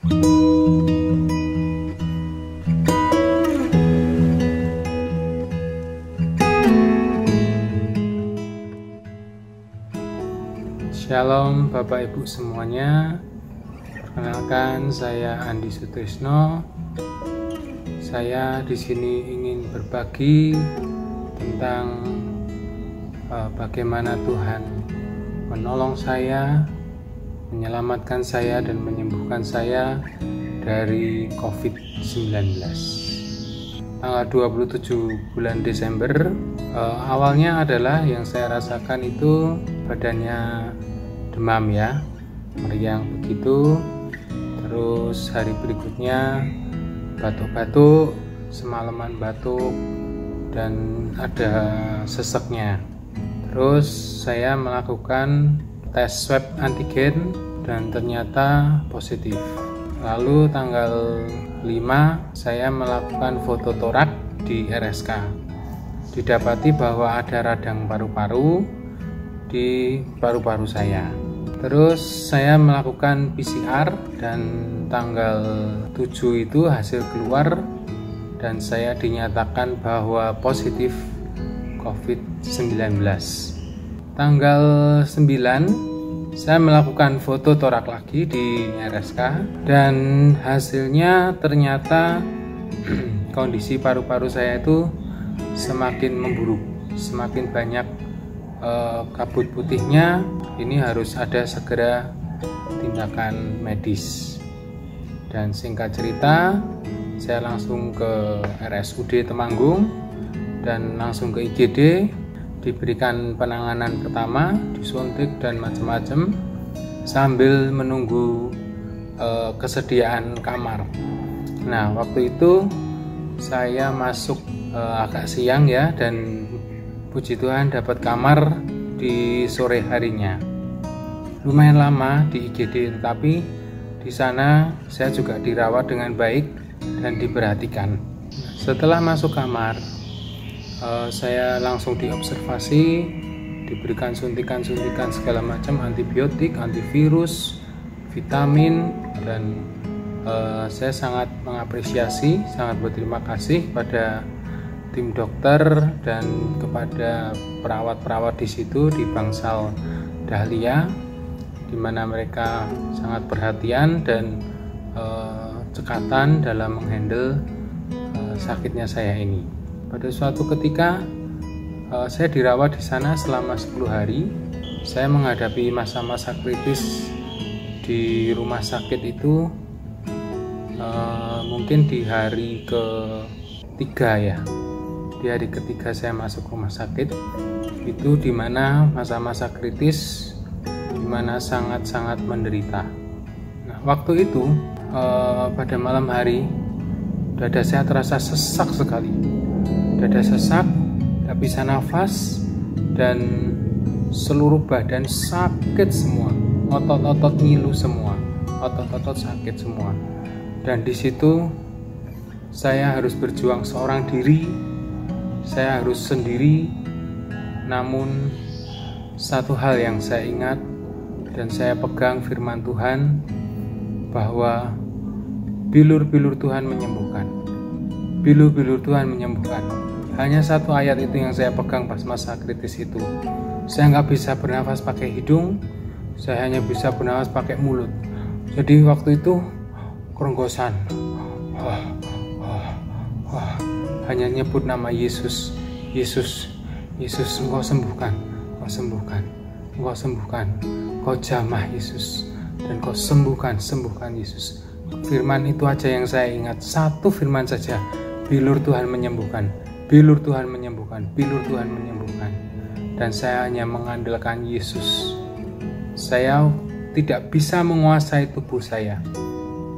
Shalom Bapak Ibu semuanya. Perkenalkan, saya Andi Sutrisno. Saya di sini ingin berbagi tentang bagaimana Tuhan menolong saya, menyelamatkan saya dan menyembuhkan saya dari COVID-19. Tanggal 27 bulan Desember, awalnya adalah yang saya rasakan itu badannya demam ya, meriang begitu. Terus hari berikutnya batuk-batuk, semalaman batuk dan ada seseknya. Terus saya melakukan tes swab antigen dan ternyata positif. Lalu tanggal 5 saya melakukan foto torak di RSK. Didapati bahwa ada radang paru-paru di paru-paru saya. Terus saya melakukan PCR dan tanggal 7 itu hasil keluar dan saya dinyatakan bahwa positif COVID-19. Tanggal 9 saya melakukan foto torak lagi di RSK dan hasilnya ternyata kondisi paru-paru saya itu semakin memburuk, semakin banyak kabut putihnya. Ini harus ada segera tindakan medis. Dan singkat cerita, saya langsung ke RSUD Temanggung dan langsung ke IGD, diberikan penanganan pertama, disuntik dan macam-macam sambil menunggu kesediaan kamar. Nah, waktu itu saya masuk agak siang ya, dan puji Tuhan dapat kamar di sore harinya. Lumayan lama di IGD, tetapi di sana saya juga dirawat dengan baik dan diperhatikan. Setelah masuk kamar, saya langsung diobservasi, diberikan suntikan-suntikan segala macam, antibiotik, antivirus, vitamin, dan saya sangat mengapresiasi, sangat berterima kasih pada tim dokter dan kepada perawat-perawat di situ di Bangsal Dahlia, di mana mereka sangat perhatian dan cekatan dalam menghandle sakitnya saya ini. Pada suatu ketika saya dirawat di sana selama 10 hari. Saya menghadapi masa-masa kritis di rumah sakit itu mungkin di hari ketiga ya. Di hari ketiga saya masuk rumah sakit itu dimana masa-masa kritis, dimana sangat-sangat menderita. Nah, waktu itu pada malam hari dada saya terasa sesak sekali, dada sesak, tak bisa nafas, dan seluruh badan sakit semua, otot-otot ngilu semua, otot-otot sakit semua. Dan di situ saya harus berjuang seorang diri. Saya harus sendiri, namun satu hal yang saya ingat dan saya pegang firman Tuhan, bahwa bilur-bilur Tuhan menyembuhkan. Bilur-bilur Tuhan menyembuhkan. Hanya satu ayat itu yang saya pegang pas masa kritis itu. Saya nggak bisa bernafas pakai hidung, saya hanya bisa bernafas pakai mulut. Jadi waktu itu keronggosan. Hanya nyebut nama Yesus, Yesus, Yesus, Engkau sembuhkan, Engkau sembuhkan, Engkau sembuhkan, Engkau jamah Yesus, dan Engkau sembuhkan, sembuhkan Yesus. Firman itu aja yang saya ingat, satu firman saja, bilur Tuhan menyembuhkan, bilur Tuhan menyembuhkan, bilur Tuhan menyembuhkan. Dan saya hanya mengandalkan Yesus. Saya tidak bisa menguasai tubuh saya,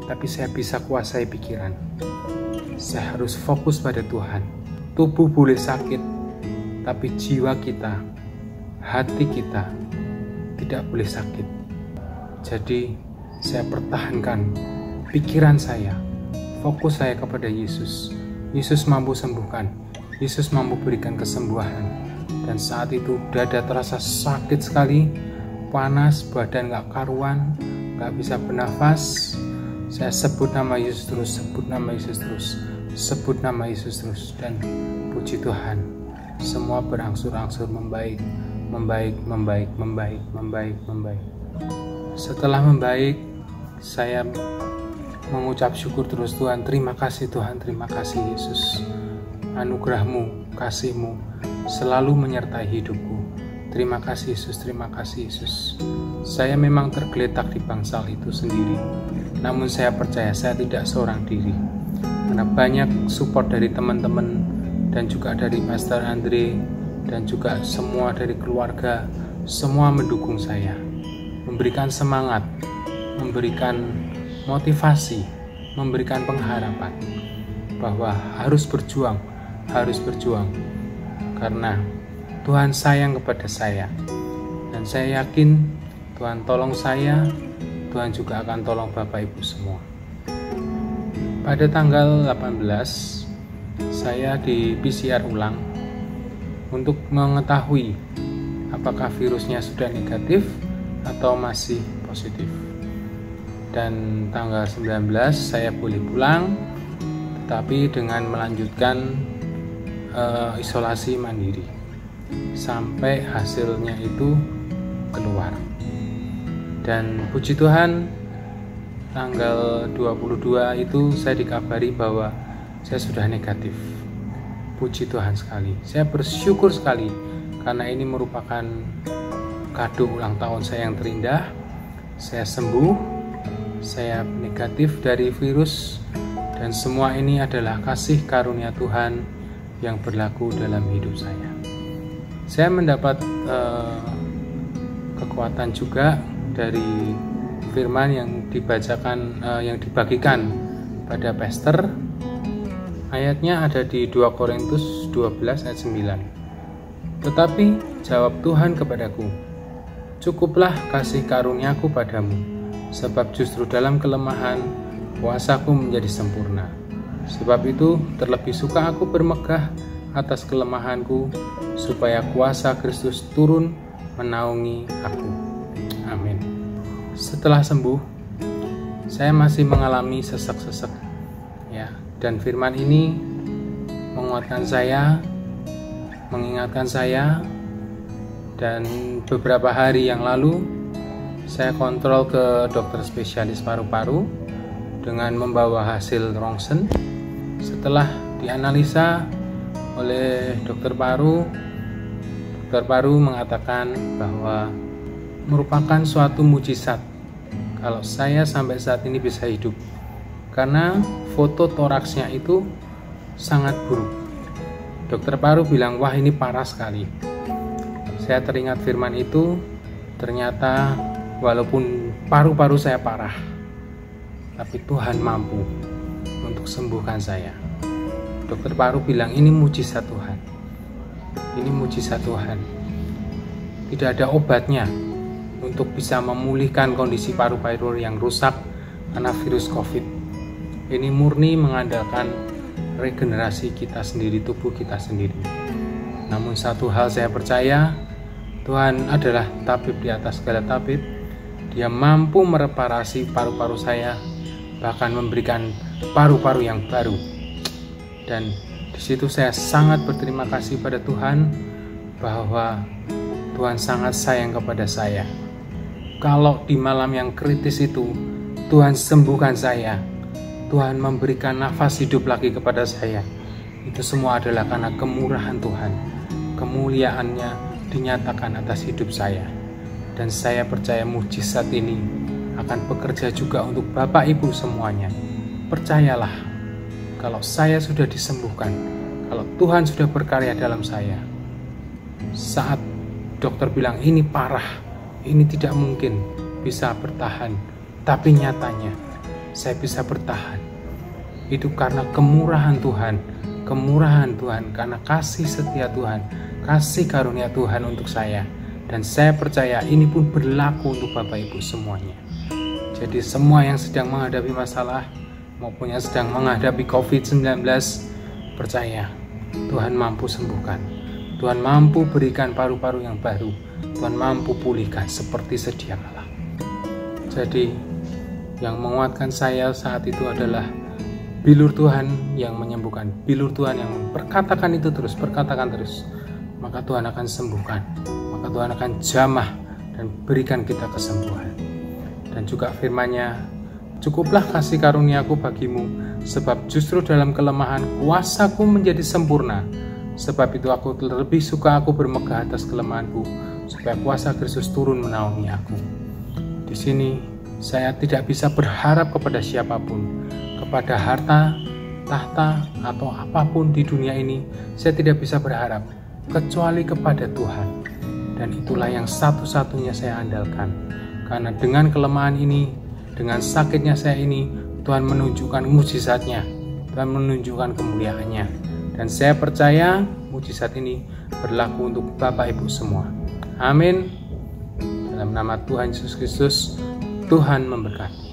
tapi saya bisa kuasai pikiran. Saya harus fokus pada Tuhan. Tubuh boleh sakit, tapi jiwa kita, hati kita tidak boleh sakit. Jadi saya pertahankan pikiran saya, fokus saya kepada Yesus. Yesus mampu sembuhkan, Yesus mampu berikan kesembuhan. Dan saat itu dada terasa sakit sekali, panas, badan gak karuan, gak bisa bernafas. Saya sebut nama Yesus terus, sebut nama Yesus terus, sebut nama Yesus terus, dan puji Tuhan, semua berangsur-angsur membaik, membaik, membaik, membaik, membaik, membaik. Setelah membaik, saya mengucap syukur terus, Tuhan, terima kasih Tuhan, terima kasih Yesus. Anugerah-Mu, kasih-Mu selalu menyertai hidupku. Terima kasih Yesus, terima kasih Yesus. Saya memang tergeletak di bangsal itu sendiri, namun saya percaya saya tidak seorang diri, karena banyak support dari teman-teman dan juga dari Pastor Andre dan juga semua dari keluarga, semua mendukung saya, memberikan semangat, memberikan motivasi, memberikan pengharapan bahwa harus berjuang, karena Tuhan sayang kepada saya, dan saya yakin Tuhan tolong saya, Tuhan juga akan tolong Bapak Ibu semua. Pada tanggal 18 saya di PCR ulang untuk mengetahui apakah virusnya sudah negatif atau masih positif, dan tanggal 19 saya boleh pulang, tetapi dengan melanjutkan isolasi mandiri sampai hasilnya itu keluar. Dan puji Tuhan, tanggal 22 itu saya dikabari bahwa saya sudah negatif. Puji Tuhan sekali, saya bersyukur sekali karena ini merupakan kado ulang tahun saya yang terindah. Saya sembuh, saya negatif dari virus, dan semua ini adalah kasih karunia Tuhan yang berlaku dalam hidup saya. Saya mendapat kekuatan juga dari firman yang dibacakan, yang dibagikan pada pastor. Ayatnya ada di 2 Korintus 12 ayat 9. Tetapi jawab Tuhan kepadaku, cukuplah kasih karuniaku padamu, sebab justru dalam kelemahan kuasaku menjadi sempurna. Sebab itu terlebih suka aku bermegah atas kelemahanku, supaya kuasa Kristus turun menaungi aku. Amin. Setelah sembuh, saya masih mengalami sesek-sesek, ya, dan firman ini menguatkan saya, mengingatkan saya. Dan beberapa hari yang lalu saya kontrol ke dokter spesialis paru-paru dengan membawa hasil rongsen. Setelah dianalisa oleh dokter paru mengatakan bahwa merupakan suatu mujizat kalau saya sampai saat ini bisa hidup, karena foto toraksnya itu sangat buruk. Dokter paru bilang, wah ini parah sekali. Saya teringat firman itu, ternyata walaupun paru-paru saya parah, tapi Tuhan mampu untuk sembuhkan saya. Dokter paru bilang, ini mujizat Tuhan. Ini mujizat Tuhan. Tidak ada obatnya untuk bisa memulihkan kondisi paru-paru yang rusak karena virus COVID. Ini murni mengandalkan regenerasi kita sendiri, tubuh kita sendiri. Namun satu hal saya percaya, Tuhan adalah tabib di atas segala tabib. Dia mampu mereparasi paru-paru saya, bahkan memberikan paru-paru yang baru. Dan di situ saya sangat berterima kasih pada Tuhan bahwa Tuhan sangat sayang kepada saya. Kalau di malam yang kritis itu Tuhan sembuhkan saya, Tuhan memberikan nafas hidup lagi kepada saya, itu semua adalah karena kemurahan Tuhan. Kemuliaannya dinyatakan atas hidup saya. Dan saya percaya mujizat ini akan bekerja juga untuk Bapak Ibu semuanya. Percayalah, kalau saya sudah disembuhkan, kalau Tuhan sudah berkarya dalam saya, saat dokter bilang ini parah, ini tidak mungkin bisa bertahan, tapi nyatanya saya bisa bertahan. Itu karena kemurahan Tuhan, karena kasih setia Tuhan, kasih karunia Tuhan untuk saya. Dan saya percaya ini pun berlaku untuk Bapak Ibu semuanya. Jadi semua yang sedang menghadapi masalah maupun yang sedang menghadapi COVID-19, percaya Tuhan mampu sembuhkan. Tuhan mampu berikan paru-paru yang baru. Tuhan mampu pulihkan seperti sedia kala. Jadi Yang menguatkan saya saat itu adalah bilur Tuhan yang menyembuhkan, bilur Tuhan yang perkatakan itu terus, perkatakan terus, maka Tuhan akan sembuhkan, maka Tuhan akan jamah dan berikan kita kesembuhan. Dan juga firman-Nya, cukuplah kasih karuniaku bagimu, sebab justru dalam kelemahan kuasaku menjadi sempurna. Sebab itu aku lebih suka aku bermegah atas kelemahanku, supaya kuasa Kristus turun menaungi aku. Di sini saya tidak bisa berharap kepada siapapun, kepada harta, tahta, atau apapun di dunia ini. Saya tidak bisa berharap kecuali kepada Tuhan. Dan itulah yang satu-satunya saya andalkan. Karena dengan kelemahan ini, dengan sakitnya saya ini, Tuhan menunjukkan mujizat-Nya, Tuhan menunjukkan kemuliaan-Nya. Dan saya percaya mujizat ini berlaku untuk Bapak Ibu semua. Amin. Dalam nama Tuhan Yesus Kristus, Tuhan memberkati.